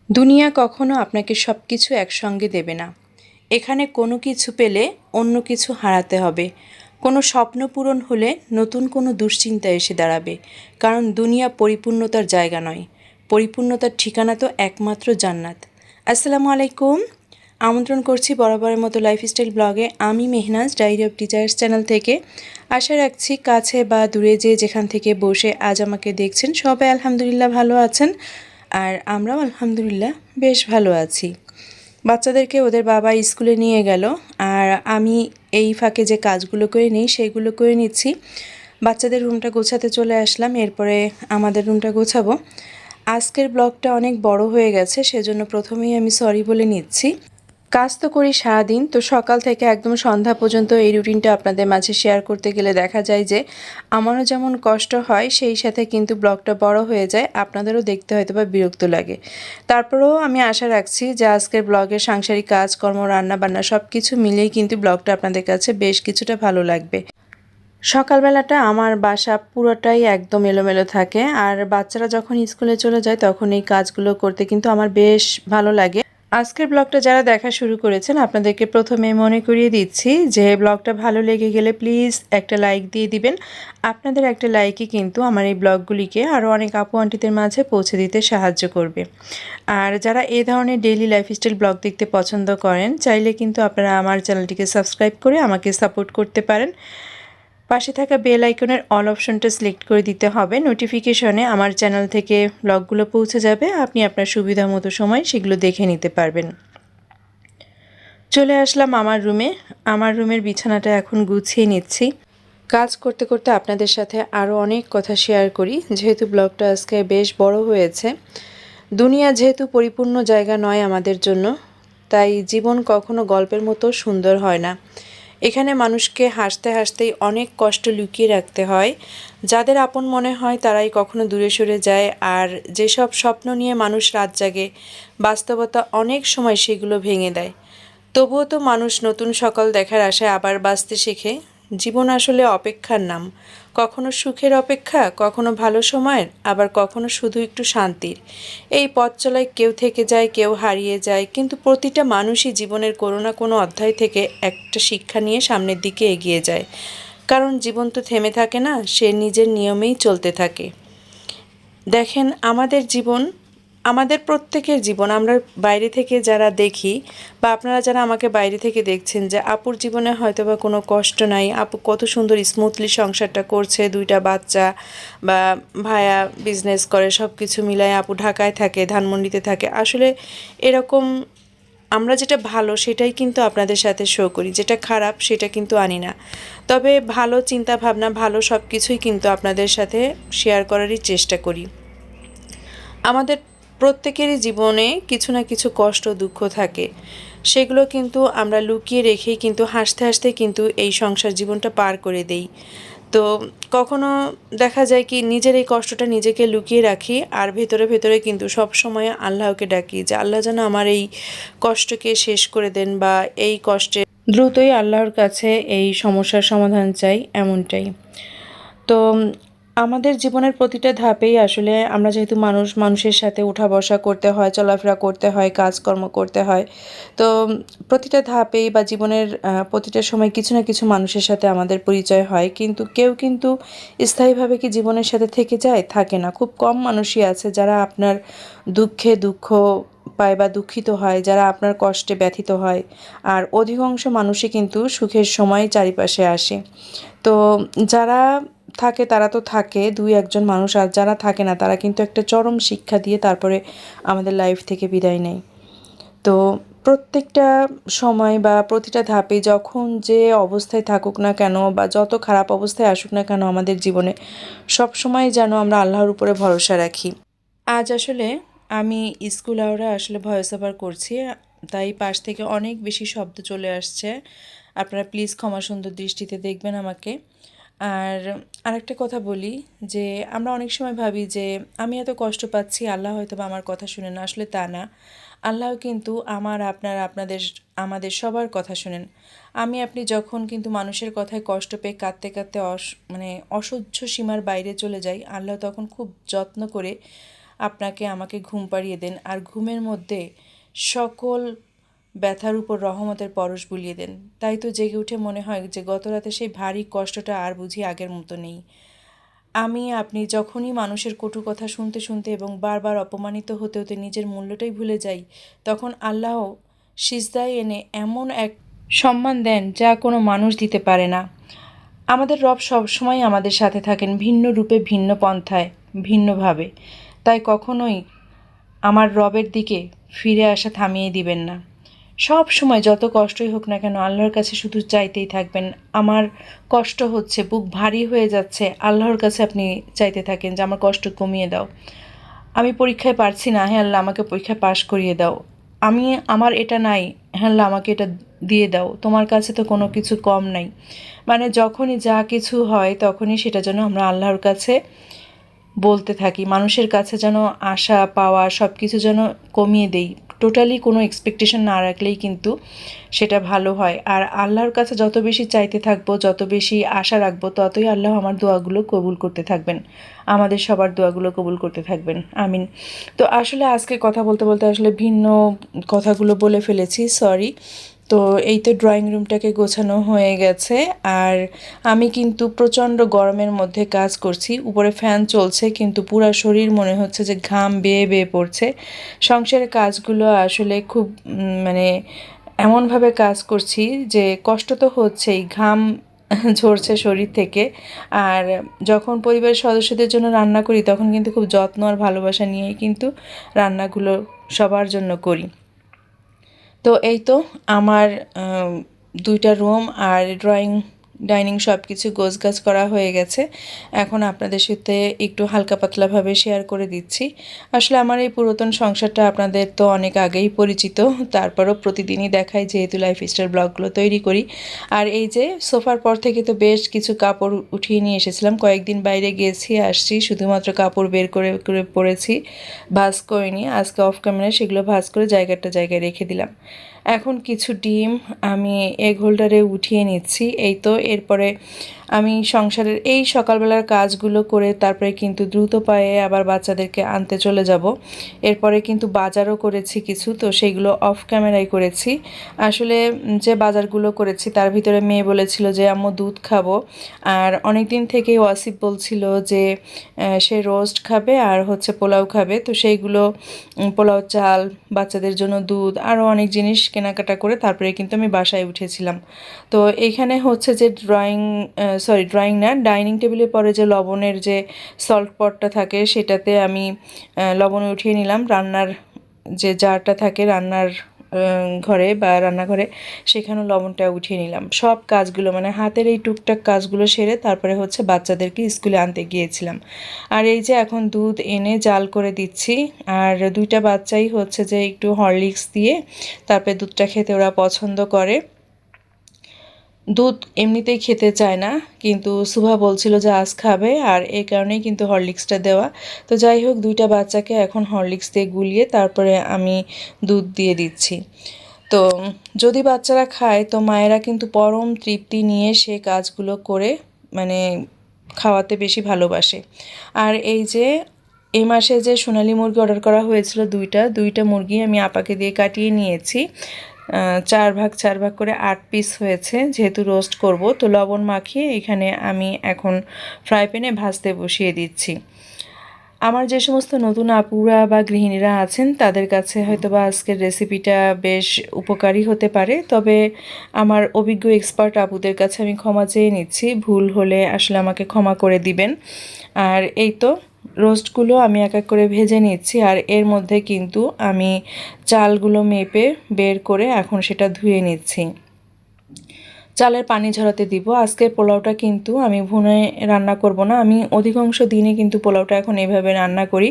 দুনিয়া কখনো আপনাকে সব কিছু একসঙ্গে দেবে না। এখানে কোনো কিছু পেলে অন্য কিছু হারাতে হবে। কোনো স্বপ্ন পূরণ হলে নতুন কোনো দুশ্চিন্তা এসে দাঁড়াবে। কারণ দুনিয়া পরিপূর্ণতার জায়গা নয়, পরিপূর্ণতার ঠিকানা তো একমাত্র জান্নাত। আসসালামু আলাইকুম, আমন্ত্রণ করছি বরাবরের মতো লাইফস্টাইল ব্লগে। আমি Mehnaz, diary of teachers channel থেকে। আশা রাখছি কাছে বা দূরে যেখান থেকে বসে আজ আমাকে দেখছেন সবাই আলহামদুলিল্লাহ ভালো আছেন, আর আমরাও আলহামদুলিল্লাহ বেশ ভালো আছি। বাচ্চাদেরকে ওদের বাবা স্কুলে নিয়ে গেল, আর আমি এই ফাঁকে যে কাজগুলো করে নিই সেগুলো করে নিচ্ছি। বাচ্চাদের রুমটা গোছাতে চলে আসলাম, এরপরে আমাদের রুমটা গোছাবো। আজকের ব্লগটা অনেক বড় হয়ে গেছে, সেজন্য প্রথমেই আমি সরি বলে নিচ্ছি। কাজ তো করি সারাদিন, তো সকাল থেকে একদম সন্ধ্যা পর্যন্ত এই রুটিনটা আপনাদের মাঝে শেয়ার করতে গেলে দেখা যায় যে আমারও যেমন কষ্ট হয়, সেই সাথে কিন্তু ব্লগটা বড় হয়ে যায়, আপনাদেরও দেখতে হয়তো বা বিরক্ত লাগে। তারপরেও আমি আশা রাখছি যে আজকের ব্লগের সাংসারিক কাজকর্ম, রান্না বান্না সব কিছু মিলিয়েই কিন্তু ব্লগটা আপনাদের কাছে বেশ কিছুটা ভালো লাগবে। সকালবেলাটা আমার বাসা পুরোটাই একদম এলোমেলো থাকে, আর বাচ্চারা যখন স্কুলে চলে যায় তখন এই কাজগুলো করতে কিন্তু আমার বেশ ভালো লাগে। আজকের ব্লগটা যারা দেখা শুরু করেছেন আপনাদেরকে প্রথমে মনে করিয়ে দিচ্ছি যে ব্লগটা ভালো লেগে গেলে প্লিজ একটা লাইক দিয়ে দিবেন। আপনাদের একটা লাইকই কিন্তু আমার এই ব্লগগুলিকে আরও অনেক আপু আন্টিদের মাঝে পৌঁছে দিতে সাহায্য করবে। আর যারা এই ধরনের ডেইলি লাইফস্টাইল ব্লগ দেখতে পছন্দ করেন, চাইলে কিন্তু আপনারা আমার চ্যানেলটিকে সাবস্ক্রাইব করে আমাকে সাপোর্ট করতে পারেন। পাশে থাকা বেল আইকনের অল অপশনটা সিলেক্ট করে দিতে হবে। নোটিফিকেশনে আমার চ্যানেল থেকে ব্লগগুলো পৌঁছে যাবে, আপনি আপনার সুবিধা মতো সময় সেগুলো দেখে নিতে পারবেন। চলে আসলাম আমার রুমে। আমার রুমের বিছানাটা এখন গুছিয়ে নিচ্ছি। কাজ করতে করতে আপনাদের সাথে আরও অনেক কথা শেয়ার করি, যেহেতু ব্লগটা আজকে বেশ বড় হয়েছে। দুনিয়া যেহেতু পরিপূর্ণ জায়গা নয় আমাদের জন্য, তাই জীবন কখনো গল্পের মতো সুন্দর হয় না। এখানে মানুষকে হাসতে হাসতেই অনেক কষ্ট লুকিয়ে রাখতে হয়। যাদের আপন মনে হয় তারাই কখনো দূরে সরে যায়, আর যেসব স্বপ্ন নিয়ে মানুষ রাত জাগে, বাস্তবতা অনেক সময় সেগুলো ভেঙে দেয়। তবুও তো মানুষ নতুন সকাল দেখার আশায় আবার বাঁচতে শেখে। জীবন আসলে অপেক্ষার নাম, কখনো সুখের অপেক্ষা, কখনো ভালো সময়ের, আবার কখনো শুধু একটু শান্তির। এই পথ চলায় কেউ থেকে যায়, কেউ হারিয়ে যায়, কিন্তু প্রতিটা মানুষই জীবনের কোনো না কোনো অধ্যায় থেকে একটা শিক্ষা নিয়ে সামনের দিকে এগিয়ে যায়। কারণ জীবন তো থেমে থাকে না, সে নিজের নিয়মেই চলতে থাকে। দেখেন, আমাদের জীবন, আমাদের প্রত্যেকের জীবন আমরা বাইরে থেকে যারা দেখি, বা আপনারা যারা আমাকে বাইরে থেকে দেখছেন, যে আপুর জীবনে হয়তো বা কোনো কষ্ট নাই, আপু কত সুন্দর স্মুথলি সংসারটা করছে, দুইটা বাচ্চা, বা ভাইয়া বিজনেস করে, সব কিছু মিলায় আপু ঢাকায় থাকে, ধানমন্ডিতে থাকে। আসলে এরকম আমরা যেটা ভালো সেটাই কিন্তু আপনাদের সাথে শো করি, যেটা খারাপ সেটা কিন্তু আনি না। তবে ভালো চিন্তা ভাবনা, ভালো সব কিছুই কিন্তু আপনাদের সাথে শেয়ার করারই চেষ্টা করি। আমাদের প্রত্যেকেরই জীবনে কিছু না কিছু কষ্ট দুঃখ থাকে, সেগুলো কিন্তু আমরা লুকিয়ে রেখেই কিন্তু হাসতে হাসতে কিন্তু এই সংসার জীবনটা পার করে দেই। তো কখনো দেখা যায় কি নিজের এই কষ্টটা নিজেকে লুকিয়ে রাখি, আর ভেতরে ভেতরে কিন্তু সব সময় আল্লাহকে ডাকি যে আল্লাহ যেন আমার এই কষ্টকে শেষ করে দেন, বা এই কষ্টে দ্রুতই আল্লাহর কাছে এই সমস্যার সমাধান চাই, এমনটাই। তো আমাদের জীবনের প্রতিটা ধাপেই আসলে আমরা যেহেতু মানুষ, মানুষের সাথে উঠা বসা করতে হয়, চলাফেরা করতে হয়, কাজকর্ম করতে হয়। তো প্রতিটা ধাপেই বা জীবনের প্রতিটা সময় কিছু না কিছু মানুষের সাথে আমাদের পরিচয় হয়, কিন্তু কেউ কিন্তু স্থায়ীভাবে কি জীবনের সাথে থেকে যায়? থাকে না। খুব কম মানুষই আছে যারা আপনার দুঃখে দুঃখ পায় বা দুঃখিত হয়, যারা আপনার কষ্টে ব্যথিত হয়। আর অধিকাংশ মানুষই কিন্তু সুখের সময় চারিপাশে আসে। তো যারা থাকে তারা তো থাকে, দুই একজন মানুষ, আর যারা থাকে না তারা কিন্তু একটা চরম শিক্ষা দিয়ে তারপরে আমাদের লাইফ থেকে বিদায় নেয়। তো প্রত্যেকটা সময় বা প্রতিটা ধাপে যখন যে অবস্থায় থাকুক না কেন, বা যত খারাপ অবস্থায় আসুক না কেন আমাদের জীবনে, সব সময় যেন আমরা আল্লাহর উপরে ভরসা রাখি। আজ আসলে আমি স্কুল আওয়ারে আসলে ভয়েস ওভার করছি, তাই পাশ থেকে অনেক বেশি শব্দ চলে আসছে। আপনারা প্লিজ ক্ষমা সুন্দর দৃষ্টিতে দেখবেন আমাকে। আর আরেকটা কথা বলি, যে আমরা অনেক সময় ভাবি যে আমি এত কষ্ট পাচ্ছি, আল্লাহ হয়তো বা আমার কথা শুনে না। আসলে তা না। আল্লাহ কিন্তু আমার, আপনার, আপনাদের, আমাদের সবার কথা শুনেন। আমি আপনি যখন কিন্তু মানুষের কথায় কষ্ট পেয়ে কাঁদতে কাঁদতে মানে অসহ্য সীমার বাইরে চলে যাই, আল্লাহ তখন খুব যত্ন করে আপনাকে আমাকে ঘুম পাড়িয়ে দেন আর ঘুমের মধ্যে সকল ব্যথার উপর রহমতের পরশ বুলিয়ে দেন। তাই তো জেগে উঠে মনে হয় যে গত রাতে সেই ভারী কষ্টটা আর বুঝি আগের মতো নেই। আপনি যখনই মানুষের কটু কথা শুনতে শুনতে এবং বারবার অপমানিত হতে হতে নিজের মূল্যটাই ভুলে যাই, তখন আল্লাহ সিজদায় এনে এমন এক সম্মান দেন যা কোনো মানুষ দিতে পারে না। আমাদের রব সবসময় আমাদের সাথে থাকেন, ভিন্ন রূপে, ভিন্ন পন্থায়, ভিন্নভাবে। তাই কখনোই আমার রবের দিকে ফিরে আসা থামিয়ে দিবেন না। সব সময় যত কষ্টই হোক না কেন আল্লাহর কাছে শুধু চাইতেই থাকবেন। আমার কষ্ট হচ্ছে, বুক ভারী হয়ে যাচ্ছে, আল্লাহর কাছে আপনি চাইতে থাকেন যে আমার কষ্ট কমিয়ে দাও। আমি পরীক্ষায় পারছি না, হ্যাঁ আল্লাহ আমাকে পরীক্ষায় পাশ করিয়ে দাও। আমার এটা নাই, হ্যাঁ আল্লাহ আমাকে এটা দিয়ে দাও। তোমার কাছে তো কোনো কিছু কম নাই। মানে যখনই যা কিছু হয় তখনই সেটা যেন আমরা আল্লাহর কাছে বলতে থাকি, মানুষের কাছে যেন আশা পাওয়া সব কিছু যেন কমিয়ে দেই। টোটালি কোনো এক্সপেকটেশন না রাখলেই কিন্তু সেটা ভালো হয়। আর আল্লাহর কাছে যত বেশি চাইতে থাকবো, যত বেশি আশা রাখবো, ততই আল্লাহ আমার দোয়াগুলো কবুল করতে থাকবেন, আমাদের সবার দোয়াগুলো কবুল করতে থাকবেন। আমিন। তো আসলে আজকে কথা বলতে বলতে আসলে ভিন্ন কথাগুলো বলে ফেলেছি, সরি। তো এই তো ড্রয়িং রুমটাকে গোছানো হয়ে গেছে। আর আমি কিন্তু প্রচণ্ড গরমের মধ্যে কাজ করছি, উপরে ফ্যান চলছে কিন্তু পুরো শরীর মনে হচ্ছে যে ঘাম বেয়ে বেয়ে পড়ছে। সংসারের কাজগুলো আসলে খুব মানে এমনভাবে কাজ করছি যে কষ্ট তো হচ্ছেই, ঘাম ঝরছে শরীর থেকে। আর যখন পরিবারের সদস্যদের জন্য রান্না করি তখন কিন্তু খুব যত্ন আর ভালোবাসা নিয়েই কিন্তু রান্নাগুলো সবার জন্য করি। তো এই তো আমার দুইটা রুম আর ডাইনিং সব কিছু গোছগাছ করা হয়ে গেছে। এখন আপনাদের সাথে একটু হালকা পাতলাভাবে শেয়ার করে দিচ্ছি। আসলে আমার এই পুরাতন সংসারটা আপনাদের তো অনেক আগেই পরিচিত, তারপরও প্রতিদিনই দেখাই যেহেতু লাইফস্টাইল ব্লগগুলো তৈরি করি। আর এই যে সোফার পর থেকে তো বেশ কিছু কাপড় উঠিয়ে নিয়ে এসেছিলাম, কয়েকদিন বাইরে গেছি আসছি, শুধুমাত্র কাপড় বের করে করে পরেছি, ভাঁজ করিনি। আজকে অফ ক্যামেরায় সেগুলো ভাঁজ করে জায়গায় রেখে দিলাম। এখন কিছু ডিম আমি এগ হোল্ডারে উঠিয়ে নিচ্ছি। এই তো এরপরে আমি সংসারের এই সকালবেলার কাজগুলো করে তারপরে কিন্তু দ্রুত পায়ে আবার বাচ্চাদেরকে আনতে চলে যাব। এরপরে কিন্তু বাজারও করেছি কিছু, তো সেইগুলো অফ ক্যামেরায় করেছি। আসলে যে বাজারগুলো করেছি তার ভিতরে মেয়ে বলেছিল যে আম্মু দুধ খাবো, আর অনেক দিন থেকেই ওয়াসিফ বলছিল যে সে রোস্ট খাবে আর হচ্ছে পোলাও খাবে। তো সেইগুলো পোলাও চাল, বাচ্চাদের জন্য দুধ, আরও অনেক জিনিস কেনাকাটা করে তারপরে কিন্তু আমি বাসায় উঠেছিলাম। তো এইখানে হচ্ছে যে ড্রয়িং না, ডাইনিং টেবিলের পরে যে লবণের যে সল্ট পটটা থাকে সেটাতে আমি লবণ উঠিয়ে নিলাম। রান্নার যে জারটা থাকে রান্নার ঘরে বা রান্নাঘরে, সেখানেও লবণটা উঠিয়ে নিলাম। সব কাজগুলো মানে হাতের এই টুকটাক কাজগুলো সেরে তারপরে হচ্ছে বাচ্চাদেরকে স্কুলে আনতে গিয়েছিলাম। আর এই যে এখন দুধ এনে জাল করে দিচ্ছি। আর দুইটা বাচ্চাই হচ্ছে যে একটু হরলিক্স দিয়ে তারপরে দুধটা খেতে ওরা পছন্দ করে। দুধ এমনিতেই খেতে চায় না, কিন্তু সুভা বলছিল যে আজ খাবে, আর এই কারণেই কিন্তু হরলিক্সটা দেওয়া। তো যাই হোক, দুইটা বাচ্চাকে এখন হরলিক্স দিয়ে গুলিয়ে তারপরে আমি দুধ দিয়ে দিচ্ছি। তো যদি বাচ্চারা খায় তো মায়েরা কিন্তু পরম তৃপ্তি নিয়ে সে কাজগুলো করে মানে খাওয়াতে বেশি ভালোবাসে। আর এই যে এই মাসে যে সোনালী মুরগি অর্ডার করা হয়েছিল দুইটা মুরগি আমি আপাকে দিয়ে কাটিয়ে নিয়েছি। 4 ভাগ করে 8 পিস হয়েছে, যেহেতু রোস্ট করব। তো লবণ মাখিয়ে এখানে আমি এখন ফ্রাই প্যানে ভাজতে বসিয়ে দিচ্ছি। আমার যে সমস্ত নতুন আপুরা বা গৃহিণীরা আছেন তাদের কাছে হয়তো বা আজকের রেসিপিটা বেশ উপকারী হতে পারে, তবে আমার অভিজ্ঞ এক্সপার্ট আপুদের কাছে আমি ক্ষমা চেয়ে নিচ্ছি, ভুল হলে আসলে আমাকে ক্ষমা করে দিবেন। আর এই তো রোস্টগুলো আমি এক এক করে ভেজে নিচ্ছি, আর এর মধ্যে কিন্তু আমি চালগুলো মেপে বের করে এখন সেটা ধুয়ে নিচ্ছি, চালের পানি ঝরাতে দিব। আজকের পোলাওটা কিন্তু আমি ভুনে রান্না করব না, আমি অধিকাংশ দিনই কিন্তু পোলাওটা এখন এভাবে রান্না করি।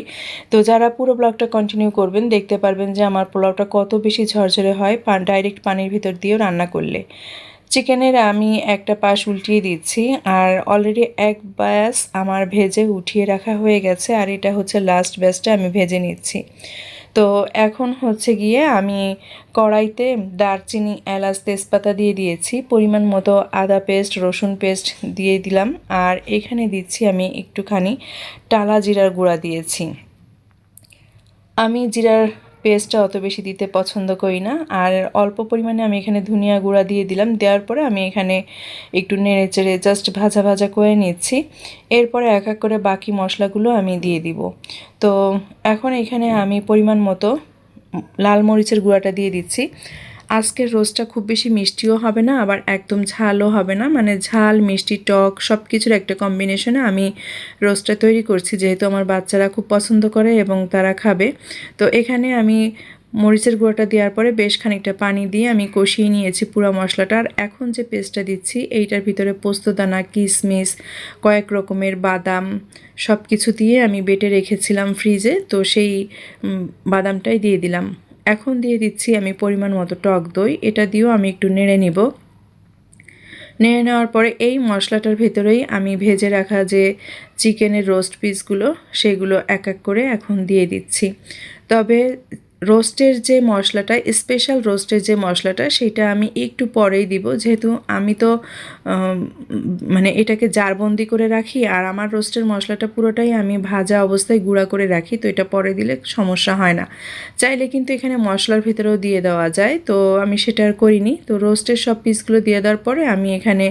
তো যারা পুরো ব্লগটা কন্টিনিউ করবেন দেখতে পারবেন যে আমার পোলাওটা কত বেশি ঝরঝরে হয় ডাইরেক্ট পানির ভিতর দিয়েও রান্না করলে। চিকেনের আমি একটা পাশ উল্টিয়ে দিচ্ছি, আর অলরেডি এক ব্যাস আমার ভেজে উঠিয়ে রাখা হয়ে গেছে, আর এটা হচ্ছে লাস্ট ব্যাচটা আমি ভেজে নিচ্ছি। তো এখন হচ্ছে গিয়ে আমি কড়াইতে দারচিনি, এলাচ, তেজপাতা দিয়ে দিয়েছি, পরিমাণ মতো আদা পেস্ট, রসুন পেস্ট দিয়ে দিলাম, আর এখানে দিচ্ছি আমি একটুখানি টালা জিরার গুঁড়া দিয়েছি। আমি জিরার পেস্টটা অত বেশি দিতে পছন্দ করি না, আর অল্প পরিমাণে আমি এখানে ধনিয়া গুঁড়া দিয়ে দিলাম। দেওয়ার পরে আমি এখানে একটু নেড়ে চেড়ে জাস্ট ভাজা ভাজা করে নিচ্ছি। এরপরে এক এক করে বাকি মশলাগুলো আমি দিয়ে দিব। তো এখন এখানে আমি পরিমাণ মতো লাল মরিচের গুঁড়াটা দিয়ে দিচ্ছি। আজকের রোস্টটা খুব বেশি মিষ্টিও হবে না, আবার একদম ঝালও হবে না, মানে ঝাল মিষ্টি টক সব কিছুর একটা কম্বিনেশনে আমি রোস্টটা তৈরি করছি, যেহেতু আমার বাচ্চারা খুব পছন্দ করে এবং তারা খাবে। তো এখানে আমি মরিচের গুঁড়োটা দেওয়ার পরে বেশ খানিকটা পানি দিয়ে আমি কষিয়ে নিয়েছি পুরো মশলাটা। আর এখন যে পেস্টটা দিচ্ছি এইটার ভিতরে পোস্তদানা, কিশমিশ, কয়েক রকমের বাদাম সব কিছু দিয়ে আমি বেটে রেখেছিলাম ফ্রিজে, তো সেই বাদামটাই দিয়ে দিলাম। এখন দিয়ে দিচ্ছি আমি পরিমাণ মতো টক দই, এটা দিয়েও আমি একটু নেড়ে নিব। নেড়ে নেওয়ার পরে এই মশলাটার ভেতরেই আমি ভেজে রাখা যে চিকেনের রোস্ট পিসগুলো সেগুলো এক এক করে এখন দিয়ে দিচ্ছি। তবে রোস্টের যে মশলাটা, স্পেশাল রোস্টের যে মশলাটা, সেটা আমি একটু পরেই দিব, যেহেতু আমি তো মানে এটাকে জারবন্দি করে রাখি, আর আমার রোস্টের মশলাটা পুরোটাই আমি ভাজা অবস্থায় গুঁড়া করে রাখি, তো এটা পরে দিলে সমস্যা হয় না। চাইলে কিন্তু এখানে মশলার ভিতরেও দিয়ে দেওয়া যায়, তো আমি সেটা আর করিনি। তো রোস্টের সব পিসগুলো দিয়ে দেওয়ার পরে আমি এখানে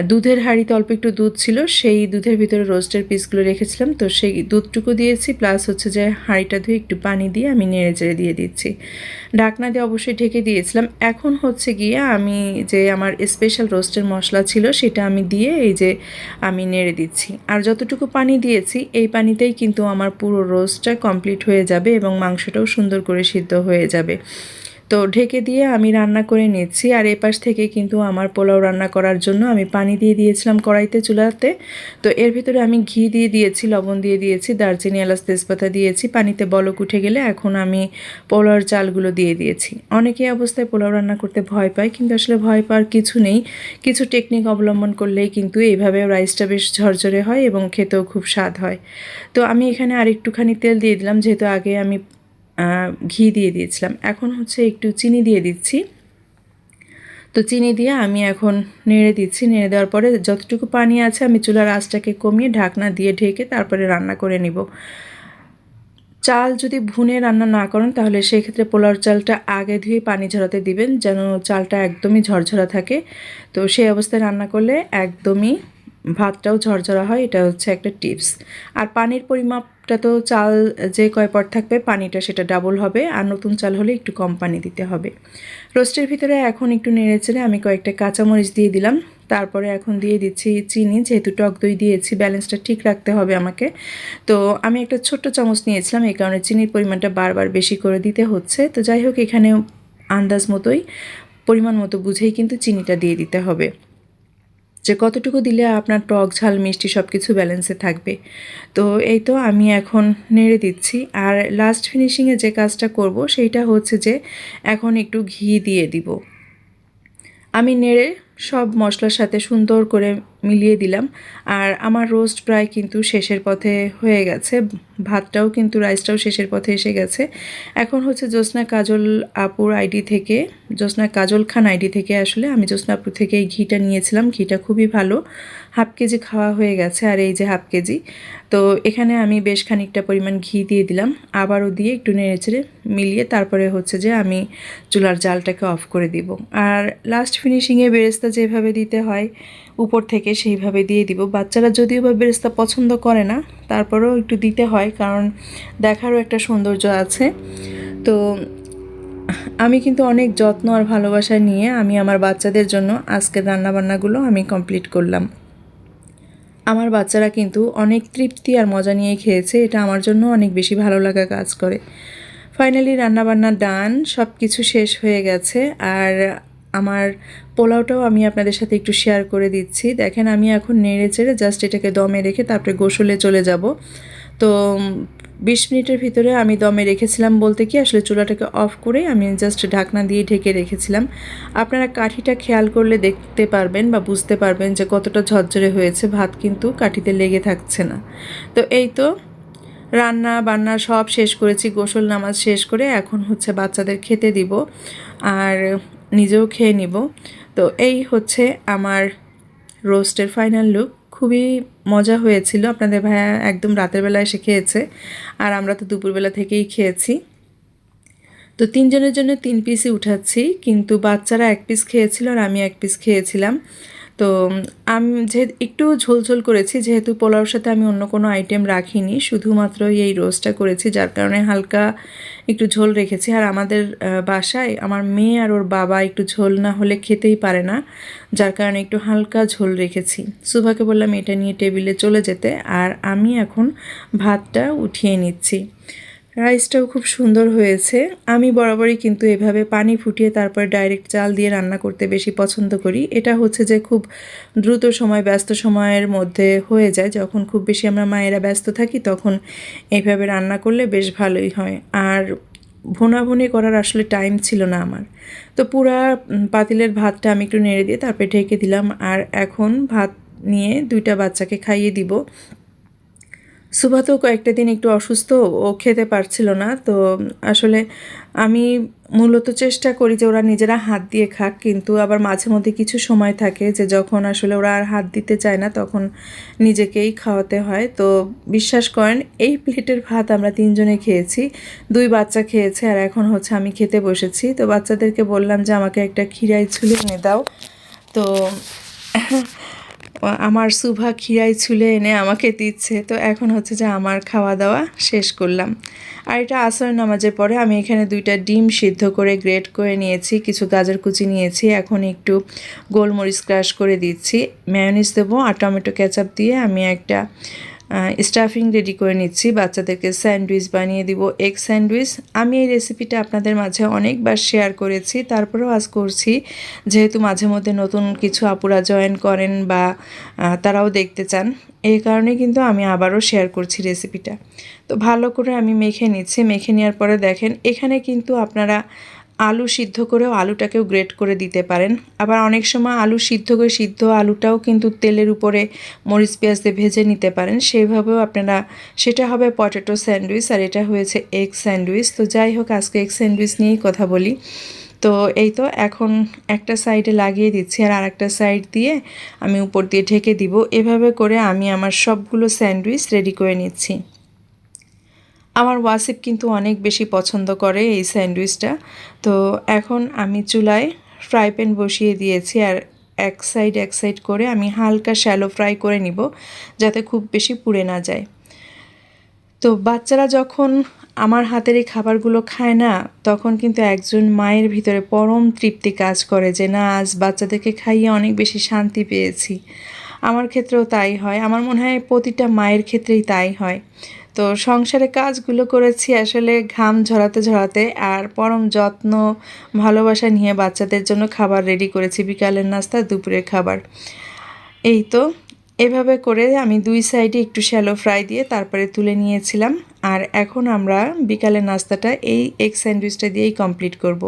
দুধের হাঁড়িতে অল্প একটু দুধ ছিল, সেই দুধের ভিতরে রোস্টের পিসগুলো রেখেছিলাম, তো সেই দুধটুকু দিয়েছি, প্লাস হচ্ছে যে হাঁড়িটা ধুয়ে একটু পানি দিয়ে আমি নেড়ে চেড়ে দিয়ে দিচ্ছি। ঢাকনা দিয়ে অবশ্যই ঢেকে দিয়েছিলাম। এখন হচ্ছে গিয়ে আমি যে আমার স্পেশাল রোস্টের মশলা ছিল সেটা আমি দিয়ে এই যে আমি নেড়ে দিচ্ছি। আর যতটুকু পানি দিয়েছি এই পানিতেই কিন্তু আমার পুরো রোস্টটা কমপ্লিট হয়ে যাবে এবং মাংসটাও সুন্দর করে সিদ্ধ হয়ে যাবে। তো ঢেকে দিয়ে আমি রান্না করে নিচ্ছি। আর এপাশ থেকে কিন্তু আমার পোলাও রান্না করার জন্য আমি পানি দিয়ে দিয়েছিলাম কড়াইতে, চুলাতে। তো এর ভিতরে আমি ঘি দিয়ে দিয়েছি, লবণ দিয়ে দিয়েছি, দারচিনি, এলাচ, তেজপাতা দিয়েছি। পানিতে বলক উঠে গেলে এখন আমি পোলাওর চালগুলো দিয়ে দিয়েছি। অনেকে অবস্থায় পোলাও রান্না করতে ভয় পায়, কিন্তু আসলে ভয় পাওয়ার কিছু নেই। কিছু টেকনিক অবলম্বন করলেই কিন্তু এইভাবে রাইসটা বেশ ঝরঝরে হয় এবং খেতেও খুব স্বাদ হয়। তো আমি এখানে আর একটুখানি তেল দিয়ে দিলাম, যেহেতু আগে আমি ঘি দিয়ে দিয়েছিলাম। এখন হচ্ছে একটু চিনি দিয়ে দিচ্ছি। তো চিনি দিয়ে আমি এখন নেড়ে দিচ্ছি। নেড়ে দেওয়ার পরে যতটুকু পানি আছে আমি চুলার আঁচটাকে কমিয়ে ঢাকনা দিয়ে ঢেকে তারপরে রান্না করে নিব। চাল যদি ভুনে রান্না না করেন তাহলে সেক্ষেত্রে পোলাওর চালটা আগে ধুয়ে পানি ঝরাতে দিবেন, যেন চালটা একদমই ঝরঝরা থাকে। তো সেই অবস্থায় রান্না করলে একদমই ভাতটাও ঝরঝরা হয়, এটা হচ্ছে একটা টিপস। আর পানির পরিমাপটা তো চাল যে কয় পট থাকবে পানিটা সেটা ডাবল হবে, আর নতুন চাল হলে একটু কম পানি দিতে হবে। রোস্টের ভিতরে এখন একটু নেড়েচেড়ে আমি কয়েকটা কাঁচামরিচ দিয়ে দিলাম। তারপরে এখন দিয়ে দিচ্ছি চিনি, যেহেতু টক দই দিয়েছি ব্যালেন্সটা ঠিক রাখতে হবে আমাকে। তো আমি একটা ছোট্ট চামচ নিয়েছিলাম, এই কারণে চিনির পরিমাণটা বারবার বেশি করে দিতে হচ্ছে। তো যাই হোক, এখানে আন্দাজ মতোই পরিমাণ মতো বুঝেই কিন্তু চিনিটা দিয়ে দিতে হবে, যে কতটুকু দিলে আপনার টক ঝাল মিষ্টি সব কিছু ব্যালেন্সে থাকবে। তো এই তো আমি এখন নেড়ে দিচ্ছি। আর লাস্ট ফিনিশিংয়ে যে কাজটা করব সেইটা হচ্ছে যে এখন একটু ঘি দিয়ে দিব। আমি নেড়ে সব মশলার সাথে সুন্দর করে মিলিয়ে দিলাম। আর আমার রোস্ট প্রায় কিন্তু শেষের পথে হয়ে গেছে, ভাতটাও কিন্তু রাইসটাও শেষের পথে এসে গেছে। এখন হচ্ছে জ্যোৎস্না কাজল আপুর আইডি থেকে, জ্যোৎস্না কাজল খান আইডি থেকে আসলে আমি জ্যোৎস্না আপুর থেকে এই ঘিটা নিয়েছিলাম। ঘিটা খুবই ভালো, হাফ কেজি খাওয়া হয়ে গেছে, আর এই যে হাফ কেজি। তো এখানে আমি বেশ খানিকটা পরিমাণ ঘি দিয়ে দিলাম, আবারও দিয়ে একটু নেড়েচেড়ে মিলিয়ে তারপরে হচ্ছে যে আমি চুলার জালটাকে অফ করে দিব। আর লাস্ট ফিনিশিংয়ে বেরেস্তা যেভাবে দিতে হয় উপর থেকে সেইভাবে দিয়ে দিব। বাচ্চারা যদিও বা বেরেস্তা পছন্দ করে না, তারপরেও একটু দিতে হয়, কারণ দেখারও একটা সৌন্দর্য আছে। তো আমি কিন্তু অনেক যত্ন আর ভালোবাসা নিয়ে আমি আমার বাচ্চাদের জন্য আজকের রান্নাবান্নাগুলো আমি কমপ্লিট করলাম। আমার বাচ্চারা কিন্তু অনেক তৃপ্তি আর মজা নিয়ে খেয়েছে, এটা আমার জন্য অনেক বেশি ভালো লাগা কাজ করে। ফাইনালি রান্নাবান্না ডান, সব কিছু শেষ হয়ে গেছে। আর আমার পোলাওটাও আমি আপনাদের সাথে একটু শেয়ার করে দিচ্ছি। দেখেন, আমি এখন নেড়ে চেড়ে জাস্ট এটাকে দমে রেখে তারপরে গোসলে চলে যাব। তো 20 মিনিটের ভিতরে আমি দমে রেখেছিলাম, বলতে কি আসলে চুলাটাকে অফ করে আমি জাস্ট ঢাকনা দিয়ে ঢেকে রেখেছিলাম। আপনারা কাঠিটা খেয়াল করলে দেখতে পারবেন বা বুঝতে পারবেন যে কতটা ঝরঝরে হয়েছে, ভাত কিন্তু কাঠিতে লেগে থাকছে না। তো এই তো রান্না বান্না সব শেষ করেছি, গোসল নামাজ শেষ করে এখন হচ্ছে বাচ্চাদের খেতে দিব আর নিজেও খেয়ে নিব। তো এই হচ্ছে আমার রোস্টের ফাইনাল লুক। খুবই মজা হয়েছিল। আপনাদের ভাইয়া একদম রাতের বেলা এসে খেয়েছে, আর আমরা তো দুপুরবেলা থেকেই খেয়েছি। তো 3 জনের জন্য 3 পিসই উঠাচ্ছি, কিন্তু বাচ্চারা 1 পিস খেয়েছিল আর আমি 1 পিস খেয়েছিলাম। তো আমি একটু ঝোল করেছি, যেহেতু পোলাওর সাথে আমি অন্য কোনো আইটেম রাখিনি, শুধুমাত্র এই রোস্টটা করেছি, যার কারণে হালকা একটু ঝোল রেখেছি। আর আমাদের বাসায় আমার মেয়ে আর ওর বাবা একটু ঝোল না হলে খেতেই পারে না, যার কারণে একটু হালকা ঝোল রেখেছি। সুভাকে বললাম এটা নিয়ে টেবিলে চলে যেতে, আর আমি এখন ভাতটা উঠিয়ে নিচ্ছি। রাইসটাও খুব সুন্দর হয়েছে। আমি বরাবরই কিন্তু এভাবে পানি ফুটিয়ে তারপর ডাইরেক্ট চাল দিয়ে রান্না করতে বেশি পছন্দ করি। এটা হচ্ছে যে খুব দ্রুত সময়, ব্যস্ত সময়ের মধ্যে হয়ে যায়। যখন খুব বেশি আমরা মায়েরা ব্যস্ত থাকি তখন এইভাবে রান্না করলে বেশ ভালোই হয়। আর ভুনাভুনি করার আসলে টাইম ছিল না আমার। তো পুরা পাতিলের ভাতটা আমি একটু নেড়ে দিয়ে তারপরে ঢেকে দিলাম। আর এখন ভাত নিয়ে 2টা বাচ্চাকে খাইয়ে দিব। সুভা তো কয়েকটা দিন একটু অসুস্থ, ও খেতে পারছিল না। তো আসলে আমি মূলত চেষ্টা করি যে ওরা নিজেরা হাত দিয়ে খাক, কিন্তু আবার মাঝে মধ্যে কিছু সময় থাকে যে যখন আসলে ওরা আর হাত দিতে চায় না, তখন নিজেকেই খাওয়াতে হয়। তো বিশ্বাস করেন, এই প্লেটের ভাত আমরা 3 জনে খেয়েছি, 2 বাচ্চা খেয়েছে, আর এখন হচ্ছে আমি খেতে বসেছি। তো বাচ্চাদেরকে বললাম যে আমাকে একটা খিরাই ছুলে এনে দাও। তো আমার সুভা খিরাই ছুলে এনে আমাকে দিচ্ছে। তো এখন হচ্ছে যে আমার খাওয়া দাওয়া শেষ করলাম। আর এটা আসরের নামাজের পরে আমি এখানে 2টা ডিম সিদ্ধ করে গ্রেট করে নিয়েছি, কিছু গাজর কুচি নিয়েছি, এখন একটু গোলমরিচ ক্রাশ করে দিচ্ছি, মেয়োনিজ দেবো, আর টমেটো কেচাপ দিয়ে আমি একটা স্টাফিং রেডি করে নিচ্ছি। বাচ্চাদেরকে স্যান্ডউইচ বানিয়ে দিব, এগ স্যান্ডউইচ। আমি এই রেসিপিটা আপনাদের মাঝে অনেকবার শেয়ার করেছি, তারপরেও আজ করছি, যেহেতু মাঝে মধ্যে নতুন কিছু আপুরা জয়েন করেন বা তারাও দেখতে চান, এই কারণে কিন্তু আমি আবারও শেয়ার করছি রেসিপিটা। তো ভালো করে আমি মেখে নিচ্ছি। মেখে নেওয়ার পরে দেখেন, এখানে কিন্তু আপনারা আলু সিদ্ধ করেও আলুটাকেও গ্রেট করে দিতে পারেন। আবার অনেক সময় আলু সিদ্ধ করে সিদ্ধ আলুটাও কিন্তু তেলের উপরে মরিচ পেঁয়াজ দিয়ে ভেজে নিতে পারেন, সেইভাবেও আপনারা, সেটা হবে পটেটো স্যান্ডউইচ, আর এটা হয়েছে এগ স্যান্ডউইচ। তো যাই হোক, আজকে এগ স্যান্ডউইচ নিয়েই কথা বলি। তো এই তো এখন একটা সাইডে লাগিয়ে দিচ্ছি, আর আরেকটা সাইড দিয়ে আমি উপর দিয়ে ঢেকে দিব। এভাবে করে আমি আমার সবগুলো স্যান্ডউইচ রেডি করে নিচ্ছি। আমার ওয়াসিফ কিন্তু অনেক বেশি পছন্দ করে এই স্যান্ডউইচটা। তো এখন আমি চুলায় ফ্রাই প্যান বসিয়ে দিয়েছি, আর এক সাইড করে আমি হালকা শ্যালো ফ্রাই করে নিব, যাতে খুব বেশি পুড়ে না যায়। তো বাচ্চারা যখন আমার হাতের এই খাবারগুলো খায় না, তখন কিন্তু একজন মায়ের ভিতরে পরম তৃপ্তি কাজ করে যে না, আজ বাচ্চাদেরকে খাইয়ে অনেক বেশি শান্তি পেয়েছি। আমার ক্ষেত্রেও তাই হয়, আমার মনে হয় প্রতিটা মায়ের ক্ষেত্রেই তাই হয়। তো সংসারে কাজগুলো করেছি আসলে ঘাম ঝরাতে, আর পরম যত্ন ভালোবাসা নিয়ে বাচ্চাদের জন্য খাবার রেডি করেছি, বিকালের নাস্তা, দুপুরের খাবার। এই তো এভাবে করে আমি 2 সাইডে একটু শ্যালো ফ্রাই দিয়ে তারপরে তুলে নিয়েছিলাম। আর এখন আমরা বিকালের নাস্তাটা এই এগ স্যান্ডউইচটা দিয়েই কমপ্লিট করব।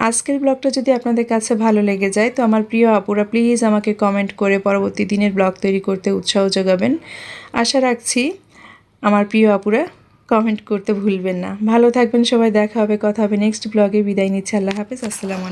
আজকের ব্লগটা যদি আপনাদের কাছে ভালো লেগে যায়, তো আমার প্রিয় আপুরা প্লিজ আমাকে কমেন্ট করে পরবর্তী দিনের ব্লগ তৈরি করতে উৎসাহ যোগাবেন। আশা রাখছি আমার প্রিয় আপুরা কমেন্ট করতে ভুলবেন না। ভালো থাকবেন সবাই, দেখা হবে, কথা হবে নেক্সট ব্লগে। বিদায় নিচ্ছি, আল্লাহ হাফেজ, আসসালামু আলাইকুম।